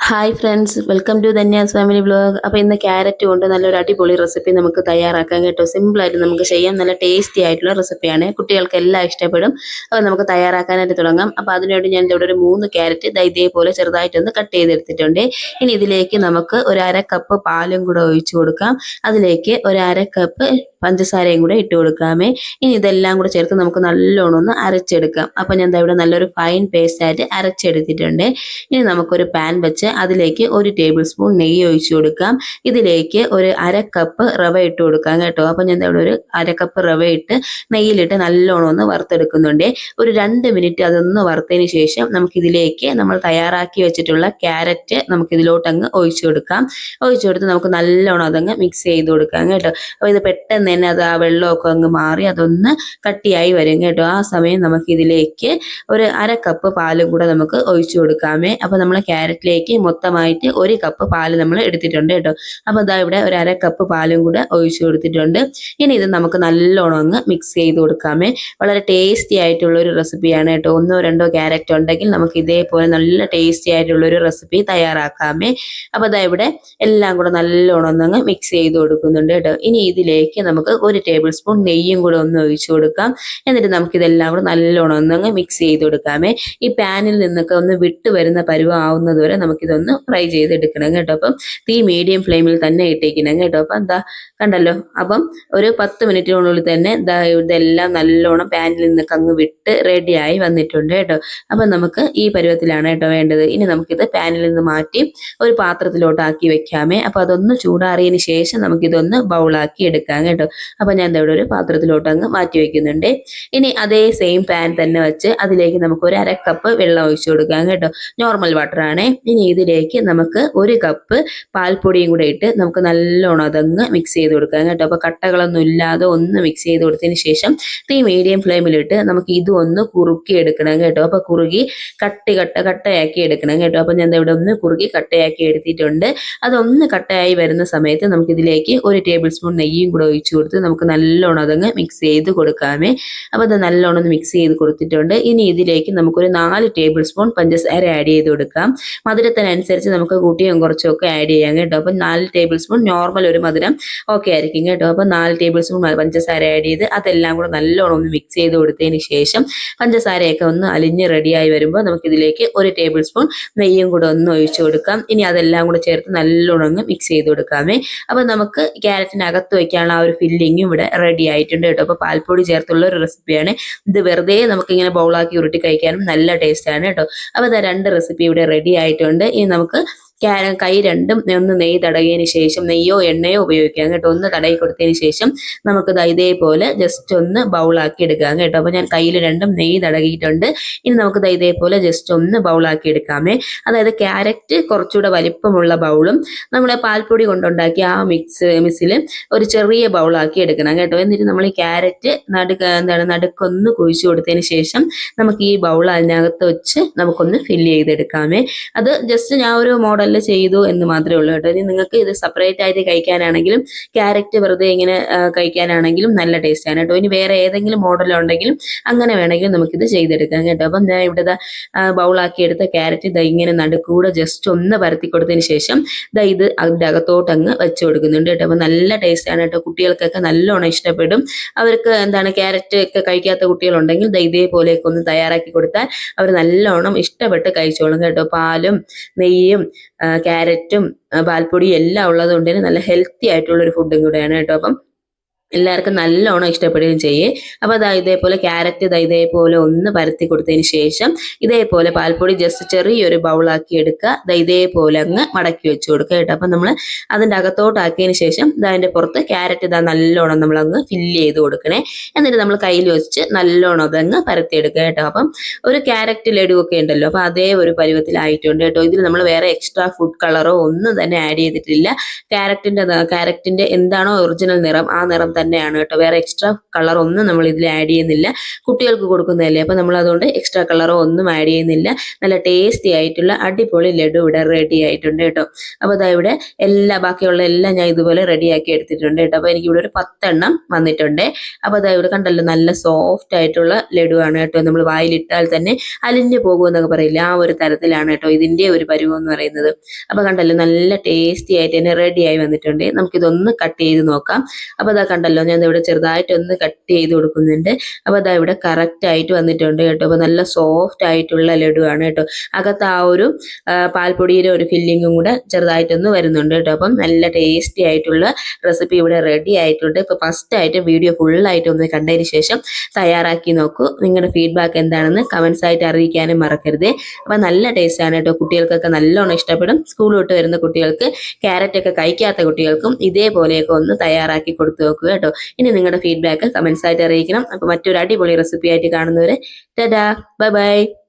Hi friends, welcome to Dhanya's family vlog. അപ്പോൾ ഇന്ന് carrot കൊണ്ട് നല്ലൊരു അടിപൊളി റെസിപ്പി നമുക്ക് തയ്യാറാക്കാം കേട്ടോ. സിമ്പിളായിട്ട് നമുക്ക് ചെയ്യാം. നല്ല ടേസ്റ്റി ആയിട്ടുള്ള റെസിപ്പിയാണ്, കുട്ടികൾക്ക് എല്ലാം ഇഷ്ടപ്പെടും. അപ്പോൾ നമുക്ക് തയ്യാറാക്കാനായിട്ട് തുടങ്ങാം. അപ്പോൾ അതിനുവേണ്ടി ഞാൻ ഇവിടെ ഒരു 3 ക്യാരറ്റ് ഇതേപോലെ ചെറുതായിട്ടൊന്ന് കട്ട് ചെയ്തെടുത്തിട്ടുണ്ട്. ഇനി ഇതിലേക്ക് നമുക്ക് ഒരു അര കപ്പ് പാലും കൂടെ ഒഴിച്ചു കൊടുക്കാം. അതിലേക്ക് ഒരു അര കപ്പ് പഞ്ചസാരയും കൂടെ ഇട്ട് കൊടുക്കാമേ. ഇനി ഇതെല്ലാം കൂടെ ചേർത്ത് നമുക്ക് നല്ലോണം ഒന്ന് അരച്ചെടുക്കാം. അപ്പോൾ ഞാൻ ഇവിടെ നല്ലൊരു ഫൈൻ പേസ്റ്റ് ആയിട്ട് അരച്ചെടുത്തിട്ടുണ്ട്. ഇനി നമുക്കൊരു പാൻ വെച്ച് അതിലേക്ക് 1 ടേബിൾ സ്പൂൺ നെയ്യ് ഒഴിച്ചു കൊടുക്കാം. ഇതിലേക്ക് ഒരു അര കപ്പ് റവ ഇട്ട് കൊടുക്കാം കേട്ടോ. അപ്പോൾ ഞാൻ ഇവിടെ ഒരു അര കപ്പ് റവ ഇട്ട് നെയ്യിലിട്ട് നല്ലോണം ഒന്ന് വറുത്തെടുക്കുന്നുണ്ട്. ഒരു 2 മിനിറ്റ് അതൊന്ന് വറുത്തതിന് ശേഷം നമുക്കിതിലേക്ക് നമ്മൾ തയ്യാറാക്കി വെച്ചിട്ടുള്ള ക്യാരറ്റ് നമുക്കിതിലോട്ട് അങ്ങ് ഒഴിച്ചു കൊടുക്കാം. ഒഴിച്ചു കൊടുത്ത് നമുക്ക് നല്ലോണം അതങ്ങ് മിക്സ് ചെയ്ത് കൊടുക്കാം കേട്ടോ. അപ്പോൾ ഇത് പെട്ടെന്ന് തന്നെ അത് ആ വെള്ളമൊക്കെ അങ്ങ് മാറി അതൊന്ന് കട്ടിയായി വരും കേട്ടോ. ആ സമയം നമുക്കിതിലേക്ക് ഒരു അര കപ്പ് പാലും കൂടെ നമുക്ക് ഒഴിച്ചു കൊടുക്കാമേ. അപ്പോൾ നമ്മൾ ക്യാരറ്റിലേക്ക് മൊത്തമായിട്ട് 1 കപ്പ് പാല് നമ്മൾ എടുത്തിട്ടുണ്ട് കേട്ടോ. അപ്പോൾ അതാ ഇവിടെ ഒരു അര കപ്പ് പാലും കൂടെ ഒഴിച്ചു കൊടുത്തിട്ടുണ്ട്. ഇനി ഇത് നമുക്ക് നല്ലോണം അങ്ങ് മിക്സ് ചെയ്ത് കൊടുക്കാമേ. വളരെ ടേസ്റ്റി ആയിട്ടുള്ള ഒരു റെസിപ്പിയാണ് കേട്ടോ. 1-2 ക്യാരറ്റ് ഉണ്ടെങ്കിൽ നമുക്ക് ഇതേപോലെ നല്ല ടേസ്റ്റി ആയിട്ടുള്ള ഒരു റെസിപ്പി തയ്യാറാക്കാമേ. അപ്പോൾ അതാ ഇവിടെ എല്ലാം കൂടെ നല്ലോണം ഒന്നങ്ങ് മിക്സ് ചെയ്ത് കൊടുക്കുന്നുണ്ട് കേട്ടോ. ഇനി ഇതിലേക്ക് നമുക്ക് 1 ടേബിൾ സ്പൂൺ നെയ്യും കൂടെ ഒന്ന് ഒഴിച്ചു കൊടുക്കാം. എന്നിട്ട് നമുക്കിതെല്ലാം കൂടെ നല്ലോണം ഒന്നങ്ങ് മിക്സ് ചെയ്ത് കൊടുക്കാമേ. ഈ പാനിൽ നിന്നൊക്കെ ഒന്ന് വിട്ട് വരുന്ന പരുവം ആവുന്നത് വരെ നമുക്കിതൊന്ന് ഫ്രൈ ചെയ്തെടുക്കണം കേട്ടോ. അപ്പം തീ മീഡിയം ഫ്ലെയിമിൽ തന്നെ ഇട്ടേക്കണം കേട്ടോ. അപ്പം എന്താ കണ്ടല്ലോ, അപ്പം ഒരു 10 മിനിറ്റിനുള്ളിൽ തന്നെ ഇതെല്ലാം നല്ലോണം പാനിൽ നിന്നൊക്കെ അങ്ങ് വിട്ട് റെഡിയായി വന്നിട്ടുണ്ട് കേട്ടോ. അപ്പം നമുക്ക് ഈ പരുവത്തിലാണ് കേട്ടോ വേണ്ടത്. ഇനി നമുക്കിത് പാനിൽ നിന്ന് മാറ്റി ഒരു പാത്രത്തിലോട്ടാക്കി വെക്കാമേ. അപ്പോൾ അതൊന്ന് ചൂടാറിയതിന് ശേഷം നമുക്കിതൊന്ന് ബൗളാക്കി എടുക്കാം കേട്ടോ. അപ്പോൾ ഞാൻ ഇവിടെ ഒരു പാത്രത്തിലോട്ട് അങ്ങ് മാറ്റി വെക്കുന്നുണ്ട്. ഇനി അതേ സെയിം പാൻ തന്നെ വെച്ച് അതിലേക്ക് നമുക്ക് ഒരു അര കപ്പ് വെള്ളം ഒഴിച്ചു കൊടുക്കാം കേട്ടോ. നോർമൽ വാട്ടർ ആണ്. ഇനി ഇതിലേക്ക് നമുക്ക് 1 കപ്പ് പാൽപ്പൊടിയും കൂടെ ഇട്ട് നമുക്ക് നല്ലോണം അതങ്ങ് മിക്സ് ചെയ്ത് കൊടുക്കാം കേട്ടോ. അപ്പോൾ കട്ടകളൊന്നും ഇല്ലാതെ ഒന്ന് മിക്സ് ചെയ്ത് കൊടുത്തതിന് ശേഷം തീ മീഡിയം ഫ്ലെയിമിലിട്ട് നമുക്ക് ഇതും ഒന്ന് കുറുക്കി എടുക്കണം കേട്ടോ. അപ്പോൾ കുറുകി കട്ടയാക്കി എടുക്കണം കേട്ടോ. അപ്പോൾ ഞാൻ ഇവിടെ ഒന്ന് കുറുകി കട്ടയാക്കി എടുത്തിട്ടുണ്ട്. അതൊന്ന് കട്ടയായി വരുന്ന സമയത്ത് നമുക്കിതിലേക്ക് 1 ടേബിൾ സ്പൂൺ നെയ്യും കൂടെ ഒഴിച്ചു കൊടുത്ത് നമുക്ക് നല്ലോണം അതങ്ങ് മിക്സ് ചെയ്ത് കൊടുക്കാമേ. അപ്പോൾ അത് നല്ലോണം ഒന്ന് മിക്സ് ചെയ്ത് കൊടുത്തിട്ടുണ്ട്. ഇനി ഇതിലേക്ക് നമുക്കൊരു 4 ടേബിൾ സ്പൂൺ പഞ്ചസാര ആഡ് ചെയ്ത് കൊടുക്കാം. മധുരത്തിനനുസരിച്ച് നമുക്ക് കൂട്ടിയും കുറച്ചും ഒക്കെ ആഡ് ചെയ്യാം കേട്ടോ. അപ്പം 4 ടേബിൾ സ്പൂൺ നോർമൽ ഒരു മധുരം ഓക്കെ ആയിരിക്കും കേട്ടോ. അപ്പം 4 ടേബിൾ സ്പൂൺ പഞ്ചസാര ആഡ് ചെയ്ത് അതെല്ലാം കൂടെ നല്ലോണം ഒന്ന് മിക്സ് ചെയ്ത് കൊടുത്തതിന് ശേഷം പഞ്ചസാരയൊക്കെ ഒന്ന് അലിഞ്ഞ് റെഡിയായി വരുമ്പോൾ നമുക്കിതിലേക്ക് 1 ടേബിൾ സ്പൂൺ നെയ്യും കൂടെ ഒന്ന് ഒഴിച്ചു കൊടുക്കാം. ഇനി അതെല്ലാം കൂടെ ചേർത്ത് നല്ലോണം ഒന്ന് മിക്സ് ചെയ്ത് കൊടുക്കാമേ. അപ്പം നമുക്ക് ക്യാരറ്റിനകത്ത് വയ്ക്കാനുള്ള ആ ഒരു ഫില്ലിങ്ങും ഇവിടെ റെഡി ആയിട്ടുണ്ട് കേട്ടോ. അപ്പോൾ പാൽപ്പൊടി ചേർത്തുള്ള ഒരു റെസിപ്പിയാണ് ഇത്. വെറുതെ നമുക്കിങ്ങനെ ബൗളാക്കി ഉരുട്ടി കഴിക്കാനും നല്ല ടേസ്റ്റാണ് കേട്ടോ. അപ്പോൾ അത് 2 റെസിപ്പി ഇവിടെ റെഡി ആയിട്ടുണ്ട്. ഇനി നമുക്ക് കൈ രണ്ടും ഒന്ന് നെയ്യ് തടകിയതിന് ശേഷം നെയ്യോ എണ്ണയോ ഉപയോഗിക്കാം കേട്ടോ. ഒന്ന് തടയി കൊടുത്തതിന് ശേഷം നമുക്ക് ഇതേപോലെ ജസ്റ്റ് ഒന്ന് ബൗളാക്കി എടുക്കാം കേട്ടോ. അപ്പോൾ ഞാൻ കയ്യിൽ രണ്ടും നെയ്യ് തടകിയിട്ടുണ്ട്. ഇനി നമുക്ക് ഇതേപോലെ ജസ്റ്റ് ഒന്ന് ബൗളാക്കി എടുക്കാമേ. അതായത് ക്യാരറ്റ് കുറച്ചുകൂടെ വലിപ്പമുള്ള ബൗളും നമ്മളെ പാൽപ്പൊടി കൊണ്ടുണ്ടാക്കിയ ആ മിക്സിൽ ഒരു ചെറിയ ബൗളാക്കി എടുക്കണം കേട്ടോ. എന്നിട്ട് നമ്മൾ ഈ ക്യാരറ്റ് നടുക്കൊന്ന് കുഴിച്ചു കൊടുത്തതിന് ശേഷം നമുക്ക് ഈ ബൗൾ അതിനകത്ത് വെച്ച് നമുക്കൊന്ന് ഫില്ല് ചെയ്തെടുക്കാമേ. അത് ജസ്റ്റ് ഞാൻ ഒരു മോഡൽ ചെയ്തു എന്ന് മാത്രമേ ഉള്ളൂ കേട്ടോ. ഇനി നിങ്ങൾക്ക് ഇത് സെപ്പറേറ്റ് ആയിട്ട് കഴിക്കാനാണെങ്കിലും ക്യാരറ്റ് വെറുതെ ഇങ്ങനെ കഴിക്കാനാണെങ്കിലും നല്ല ടേസ്റ്റ് ആണ് കേട്ടോ. ഇനി വേറെ ഏതെങ്കിലും മോഡൽ ഉണ്ടെങ്കിലും അങ്ങനെ വേണമെങ്കിലും നമുക്കിത് ചെയ്തെടുക്കാം കേട്ടോ. അപ്പം ഞാൻ ഇവിടെ ബൗളാക്കി എടുത്ത ക്യാരറ്റ് ഇങ്ങനെ നടുക്കൂടെ ജസ്റ്റ് ഒന്ന് പരത്തി കൊടുത്തതിന് ശേഷം ഇത് അതിൻ്റെ അകത്തോട്ട് അങ്ങ് വെച്ച് കൊടുക്കുന്നുണ്ട് കേട്ടോ. അപ്പം നല്ല ടേസ്റ്റ് ആണ് കേട്ടോ. കുട്ടികൾക്കൊക്കെ നല്ലോണം ഇഷ്ടപ്പെടും. അവർക്ക് ക്യാരറ്റ് ഒക്കെ കഴിക്കാത്ത കുട്ടികളുണ്ടെങ്കിൽ ഇതേപോലെയൊക്കെ ഒന്ന് തയ്യാറാക്കി കൊടുത്താൽ അവർ നല്ലോണം ഇഷ്ടപ്പെട്ട് കഴിച്ചോളും കേട്ടോ. പാലും നെയ്യും ക്യാരറ്റും പാൽപ്പൊടിയും എല്ലാം ഉള്ളത് കൊണ്ട് തന്നെ നല്ല ഹെൽത്തി ആയിട്ടുള്ളൊരു ഫുഡും കൂടെയാണ് കേട്ടോ. അപ്പം എല്ലാവർക്കും നല്ലോണം ഇഷ്ടപ്പെടുകയും ചെയ്യേ. അപ്പോൾ ഇതേപോലെ ക്യാരറ്റ് ഇതേപോലെ ഒന്ന് പരത്തി കൊടുത്തതിന് ശേഷം ഇതേപോലെ പാൽപ്പൊടി ജസ്റ്റ് ചെറിയൊരു ബൗളാക്കി എടുക്കുക. ഇതേപോലെ അങ്ങ് മടക്കി വെച്ച് കൊടുക്കുക കേട്ടോ. അപ്പം നമ്മൾ അതിൻ്റെ അകത്തോട്ടാക്കിയതിന് ശേഷം അതിൻ്റെ പുറത്ത് ക്യാരറ്റ് നല്ലോണം നമ്മളങ്ങ് ഫില്ല് ചെയ്ത് കൊടുക്കണേ. എന്നിട്ട് നമ്മൾ കയ്യിൽ വെച്ച് നല്ലോണം അതങ്ങ് പരത്തിയെടുക്കുക കേട്ടോ. അപ്പം ഒരു ക്യാരറ്റ് ലഡു ഒക്കെ ഉണ്ടല്ലോ, അപ്പോൾ അതേ ഒരു പരുവത്തിലായിട്ടുണ്ട് കേട്ടോ. ഇതിൽ നമ്മൾ വേറെ എക്സ്ട്രാ ഫുഡ് കളറോ ഒന്നും തന്നെ ആഡ് ചെയ്തിട്ടില്ല. ക്യാരറ്റിൻ്റെ എന്താണോ ഒറിജിനൽ നിറം ആ നിറം തന്നെയാണ് കേട്ടോ. വേറെ എക്സ്ട്രാ കളർ ഒന്നും നമ്മൾ ഇതിൽ ആഡ് ചെയ്യുന്നില്ല. കുട്ടികൾക്ക് കൊടുക്കുന്നതല്ലേ, അപ്പോൾ നമ്മൾ അതുകൊണ്ട് എക്സ്ട്രാ കളറോ ഒന്നും ആഡ് ചെയ്യുന്നില്ല. നല്ല ടേസ്റ്റി ആയിട്ടുള്ള അടിപൊളി ലഡു ഇവിടെ റെഡി ആയിട്ടുണ്ട് കേട്ടോ. അപ്പോൾ അതാ ഇവിടെ ബാക്കിയുള്ള എല്ലാം ഞാൻ ഇതുപോലെ റെഡിയാക്കി എടുത്തിട്ടുണ്ട് കേട്ടോ. അപ്പോൾ എനിക്കിവിടെ ഒരു 10 എണ്ണം വന്നിട്ടുണ്ട്. അപ്പോൾ അതാ ഇവിടെ കണ്ടല്ലോ, നല്ല സോഫ്റ്റ് ആയിട്ടുള്ള ലഡു ആണ് കേട്ടോ. നമ്മൾ വായിലിട്ടാൽ തന്നെ അലിഞ്ഞു പോകുമെന്നൊക്കെ പറയില്ല, ആ ഒരു തരത്തിലാണ് കേട്ടോ ഇതിൻ്റെ ഒരു പരുവം എന്ന് പറയുന്നത്. അപ്പോൾ കണ്ടല്ലോ, നല്ല ടേസ്റ്റി ആയിട്ട് തന്നെ റെഡി ആയി വന്നിട്ടുണ്ട്. നമുക്കിതൊന്ന് കട്ട് ചെയ്ത് നോക്കാം. അപ്പോൾ അതാ കണ്ടല്ലോ, ഞാൻ ഇവിടെ ചെറുതായിട്ടൊന്ന് കട്ട് ചെയ്ത് കൊടുക്കുന്നുണ്ട്. അപ്പോൾ അതാ ഇവിടെ കറക്റ്റ് ആയിട്ട് വന്നിട്ടുണ്ട് കേട്ടോ. അപ്പോൾ നല്ല സോഫ്റ്റ് ആയിട്ടുള്ള ലഡു ആണ് കേട്ടോ. അകത്ത് ആ ഒരു പാൽപ്പൊടിയുടെ ഒരു ഫില്ലിങ്ങും കൂടെ ചെറുതായിട്ടൊന്ന് വരുന്നുണ്ട് കേട്ടോ. അപ്പം നല്ല ടേസ്റ്റി ആയിട്ടുള്ള റെസിപ്പി ഇവിടെ റെഡി ആയിട്ടുണ്ട്. ഇപ്പോൾ ഫസ്റ്റ് ആയിട്ട് വീഡിയോ ഫുള്ളായിട്ട് ഒന്ന് കണ്ടതിന് ശേഷം തയ്യാറാക്കി നോക്കൂ. നിങ്ങളുടെ ഫീഡ്ബാക്ക് എന്താണെന്ന് കമൻസ് ആയിട്ട് അറിയിക്കാനും മറക്കരുത്. അപ്പം നല്ല ടേസ്റ്റ് ആണ് കേട്ടോ. കുട്ടികൾക്കൊക്കെ നല്ലോണം ഇഷ്ടപ്പെടും. സ്കൂൾ വിട്ട് വരുന്ന കുട്ടികൾക്ക്, ക്യാരറ്റ് ഒക്കെ കഴിക്കാത്ത കുട്ടികൾക്കും ഇതേപോലെയൊക്കെ ഒന്ന് തയ്യാറാക്കി കൊടുത്തു നോക്കുക കേട്ടോ. ഇനി നിങ്ങളുടെ ഫീഡ്ബാക്ക് കമൻസ് ആയിട്ട് അറിയിക്കണം. അപ്പോൾ മറ്റൊരു അടിപൊളി റെസിപ്പി ആയിട്ട് കാണുന്നവരെ ടാറ്റാ, ബൈ ബൈ.